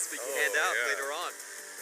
else we can hand out later on.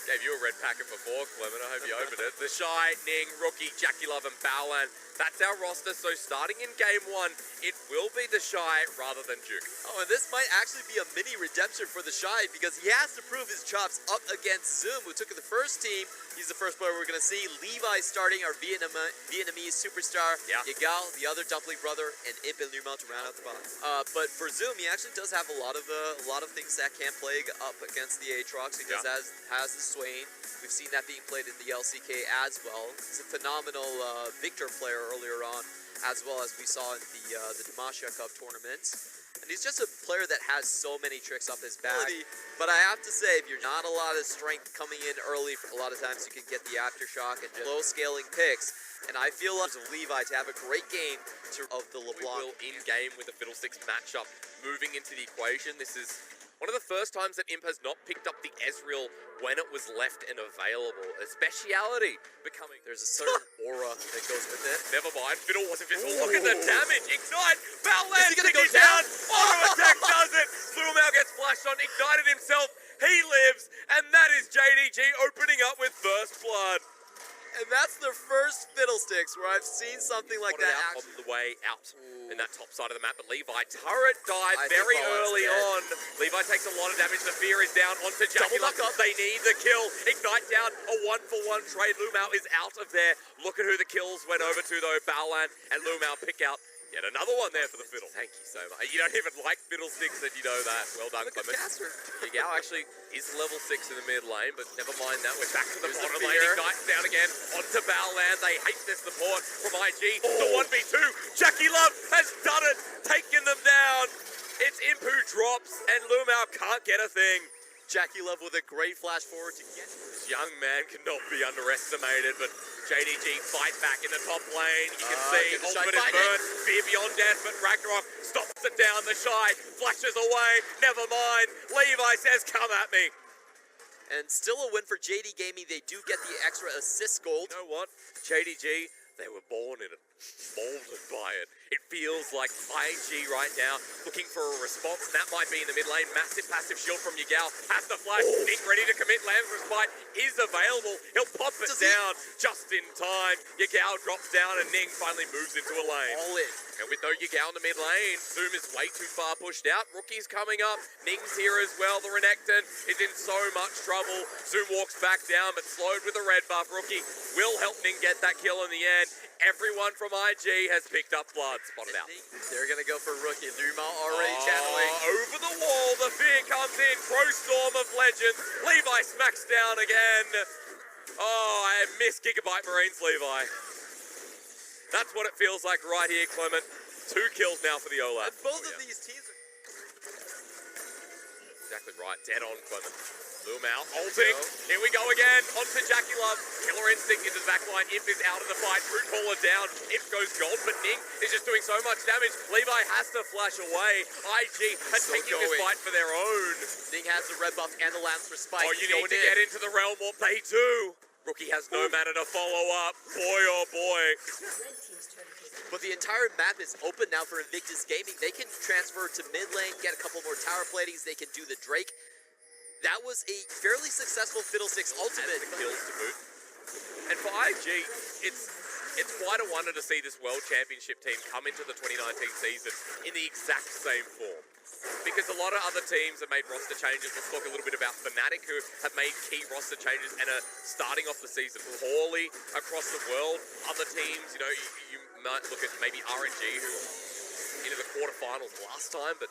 Gave you a red packet before, Clement. I hope you opened it. The Shy, Ning, Rookie, Jackie Love, and Baolan. That's our roster. So starting in game 1, it will be the Shy rather than Duke. Oh, and this might actually be a mini redemption for the Shy because he has to prove his chops up against Zoom, who took the first team. He's the first player we're going to see. Levi starting, our Vietnamese superstar. Yeah. Yagal, the other Dumpling brother, and Imp and Lumel to round out the box. But for Zoom, he actually does have a lot of things that can plague up against the Aatrox because has the Swain. We've seen that being played in the LCK as well. He's a phenomenal Victor player earlier on, as well as we saw in the Demacia Cup tournaments. And he's just a player that has so many tricks up his back. But I have to say, if you're not a lot of strength coming in early, a lot of times you can get the aftershock and just low scaling picks. And I feel like Levi to have a great game of the LeBlanc. We will in-game with the Fiddlesticks matchup moving into the equation. This is one of the first times that Imp has not picked up the Ezreal when it was left and available. A speciality becoming... There's a certain aura that goes with it. Never mind, Fiddle was invisible. Look at the damage! Ignite! Baolan gonna go down! Auto attack does it! Lumel gets flashed on, ignited himself. He lives, and that is JDG opening up with first blood. And that's the first Fiddlesticks where I've seen something like that on the way out in that top side of the map. But Levi, turret died very early on. Levi takes a lot of damage. The fear is down onto Jackie. They need the kill. Ignite down. A 1-for-1 trade. Lumel is out of there. Look at who the kills went over to, though. Baolan and Lumel pick out yet another one there for the Fiddle. Thank you so much. You don't even like Fiddlesticks and you know that. Well done, Clement. Yagao actually is level 6 in the mid lane, but never mind that. We're back to the bottom lane. Ignites down again onto Baolan. They hate this support from IG. The 1v2. Jackie Love has done it, taken them down. It's Imp who drops, and Lumel can't get a thing. Jackie Love with a great flash forward to get this young man cannot be underestimated, but JDG fight back in the top lane. You can see ultimate is burned, fear beyond death, but Ragnarok stops it down. The Shy flashes away. Never mind. Levi says, "Come at me." And still a win for JD Gaming. They do get the extra assist gold. You know what? JDG, they were born in it, molded by it. It feels like IG right now looking for a response, and that might be in the mid lane. Massive passive shield from Yagal. Has the flash. Nick ready to commit. Lazarus Bite is available. He'll pop it down just in time. Yagal drops down, and Ning finally moves into a lane. All in. And with no Yagal in the mid lane, Zoom is way too far pushed out. Rookie's coming up. Ning's here as well. The Renekton is in so much trouble. Zoom walks back down, but slowed with a red buff. Rookie will help Ning get that kill in the end. Everyone from IG has picked up blood. Spotted out. They're going to go for Rookie. Lumel already channeling. Over the wall, the fear comes in. Pro Storm of Legends. Levi smacks down again. Oh, I miss Gigabyte Marines, Levi. That's what it feels like right here, Clement. 2 kills now for the Olaf. And both of these teams are... Exactly right. Dead on, Clement. Lumel ulting. Here we go again. Onto Jackie Love. Killer Instinct into the backline. Imp is out of the fight. Brute Caller down. Imp goes gold, but Ning is just doing so much damage. Levi has to flash away. IG are taking this fight for their own. Ning has the red buff and the Lance for Spike. Oh, you need to get into the realm warp. They do. Rookie has no mana to follow up. Boy, oh boy. But the entire map is open now for Invictus Gaming. They can transfer to mid lane, get a couple more tower platings. They can do the Drake. That was a fairly successful Fiddlesticks ultimate. And the kills to boot. And for IG, it's quite a wonder to see this World Championship team come into the 2019 season in the exact same form. Because a lot of other teams have made roster changes. Let's talk a little bit about Fnatic, who have made key roster changes and are starting off the season poorly across the world. Other teams, you know, you might look at maybe RNG, who into the quarterfinals last time, but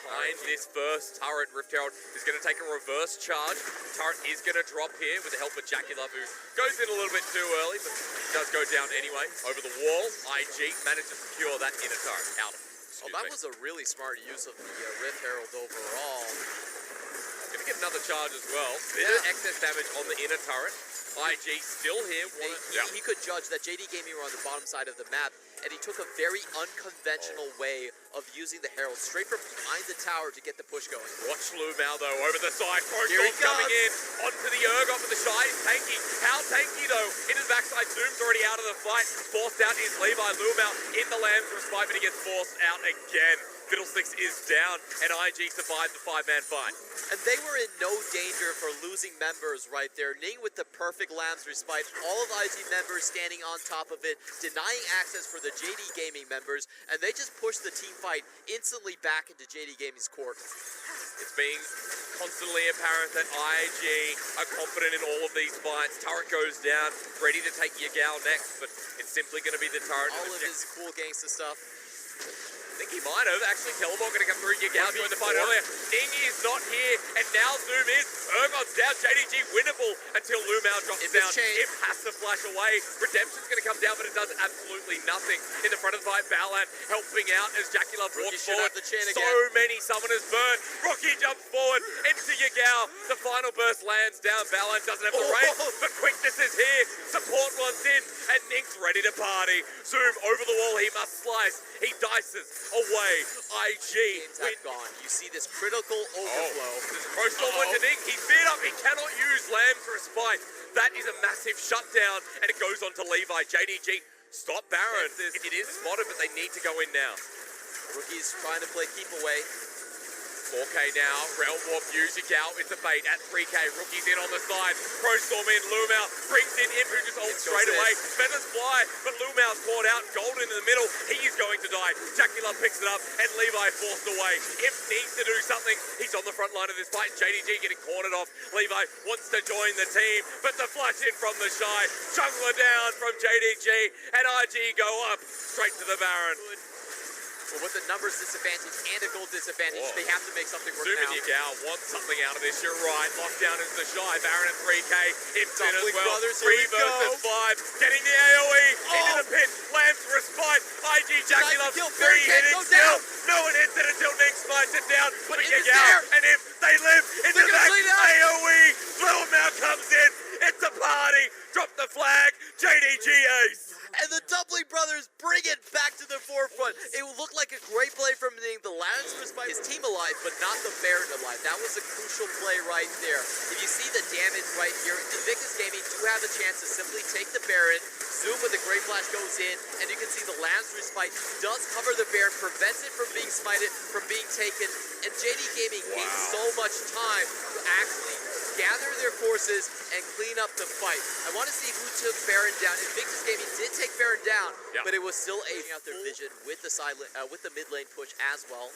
behind this first turret, Rift Herald is going to take a reverse charge. Turret is going to drop here with the help of Jackie Love, who goes in a little bit too early, but does go down anyway. Over the wall, IG managed to secure that inner turret out of it. Oh, that was a really smart use of the Rift Herald overall. Gonna get another charge as well. Bit of excess damage on the inner turret. IG still here. He could judge that JD Gaming were on the bottom side of the map, and he took a very unconventional way of using the Herald straight from behind the tower to get the push going. Watch Lumel though, over the side. Prostorm coming in onto the Urgot, but the Shy is tanky. How tanky though? Into the backside, Zoom's already out of the fight. Forced out is Levi. Lumel in the land for a spike, but he gets forced out again. Fiddlesticks is down, and IG survived the 5-man fight. And they were in no danger for losing members right there. Ning with the perfect Lamb's Respite, all of IG members standing on top of it, denying access for the JD Gaming members, and they just pushed the team fight instantly back into JD Gaming's court. It's being constantly apparent that IG are confident in all of these fights. Turret goes down, ready to take Yagao next, but it's simply going to be the turret. All of his cool gangsta stuff. I think he might have. Actually, Teleport going to come through. Yagao joined the fight earlier. Ning is not here, and now Zoom is. Urgon's down. JDG winnable until Lumao drops down. It has to flash away. Redemption's going to come down, but it does absolutely nothing. In the front of the fight, Balan helping out as Jackie Love walks forward. So many summoners burn. Rocky jumps forward into Yagao. The final burst lands down. Balan doesn't have the range, but quickness is here. Support wants in, and Ning's ready to party. Zoom over the wall. He must slice. He dices away. IG have gone. You see this critical overflow. Crowstorm went to Ning. He's feared up. He cannot use Lamb's Respite. That is a massive shutdown, and it goes on to Levi. JDG, stop Baron. It is spotted, but they need to go in now. Rookie's trying to play keep away. 4K now, Realm Warp use Yagao, it's a bait at 3K, Rookie's in on the side, Crowstorm in, Lumao brings in Imp who just ults straight away, feathers fly, but Lumao's caught out, Golden in the middle, he's going to die, Jackie Love picks it up, and Levi forced away. Imp needs to do something, he's on the front line of this fight, JDG getting cornered off, Levi wants to join the team, but the flash in from the Shy, Jungler down from JDG, and IG go up, straight to the Baron. Well, with the numbers disadvantage and a gold disadvantage, they have to make something work Zoom now. and Yagao want something out of this, you're right. Lockdown is the Shy, Baron at 3K, Imp's in as well. 3 versus 5, getting the AoE into the pit, Lamb's Respite, IG Jackie Love, 3 hitting still. No one hits it until Ning smites it down, but Yagao and Imp, they live in the back, AoE, Lumao comes in, it's a party, drop the flag, JDG ace. And the Doubling brothers bring it back to the forefront. It looked like a great play from Ning. The Lance Respite his team alive, but not the Baron alive. That was a crucial play right there. If you see the damage right here, Invictus Gaming do have a chance to simply take the Baron. Zoom with the Great Flash goes in, and you can see the Lance Respite does cover the Baron, prevents it from being smited, from being taken. And JD Gaming gained so much time to actually gather their forces and clean up the fight. I want to see who took Baron down. Invictus Gaming did take Baron down, but it was still aiming out their vision with the with the mid lane push as well.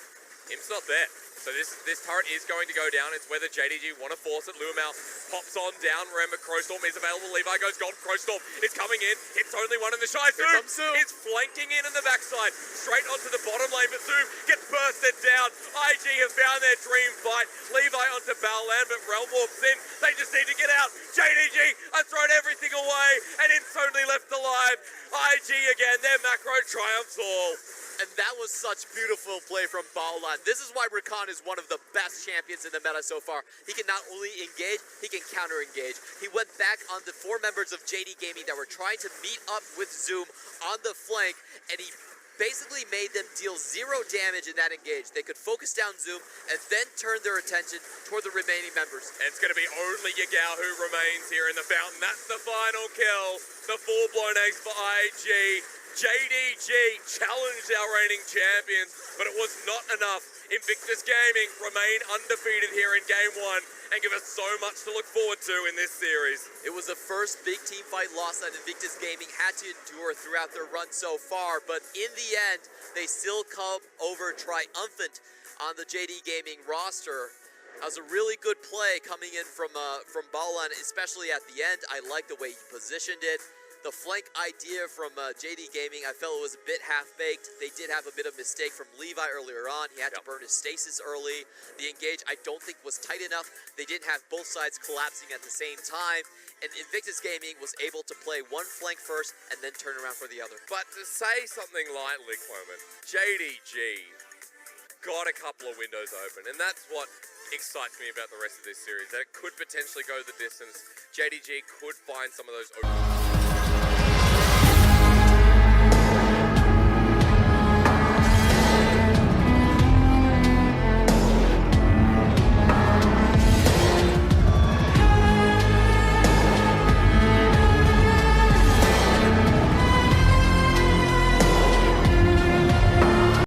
Imp's not there. So this turret is going to go down. It's whether JDG want to force it. Lumao pops on down. Remember, Crowstorm is available. Levi goes gold. Crowstorm is coming in. Hits only one in the Shy. Zoom is flanking in the backside. Straight onto the bottom lane, but Zoom gets bursted down. IG have found their dream fight. Levi onto Balan, but Realm Warp's in. They just need to get out. JDG have thrown everything away, and Imp's only left alive. IG again, their macro triumphs all. And that was such beautiful play from Balan. This is why Rakan is one of the best champions in the meta so far. He can not only engage, he can counter-engage. He went back on the 4 members of JD Gaming that were trying to meet up with Zoom on the flank, and he basically made them deal 0 damage in that engage. They could focus down Zoom and then turn their attention toward the remaining members. And it's going to be only Yagao who remains here in the fountain. That's the final kill. The full-blown ace for IG. JDG challenged our reigning champions, but it was not enough. Invictus Gaming remain undefeated here in Game 1 and give us so much to look forward to in this series. It was the first big team fight loss that Invictus Gaming had to endure throughout their run so far, but in the end, they still come over triumphant on the JD Gaming roster. That was a really good play coming in from Balan, especially at the end. I like the way he positioned it. The flank idea from JD Gaming, I felt it was a bit half-baked. They did have a bit of mistake from Levi earlier on. He had to burn his stasis early. The engage, I don't think, was tight enough. They didn't have both sides collapsing at the same time. And Invictus Gaming was able to play one flank first and then turn around for the other. But to say something lightly, Clement, JDG got a couple of windows open, and that's what excites me about the rest of this series, that it could potentially go the distance. JDG could find some of those open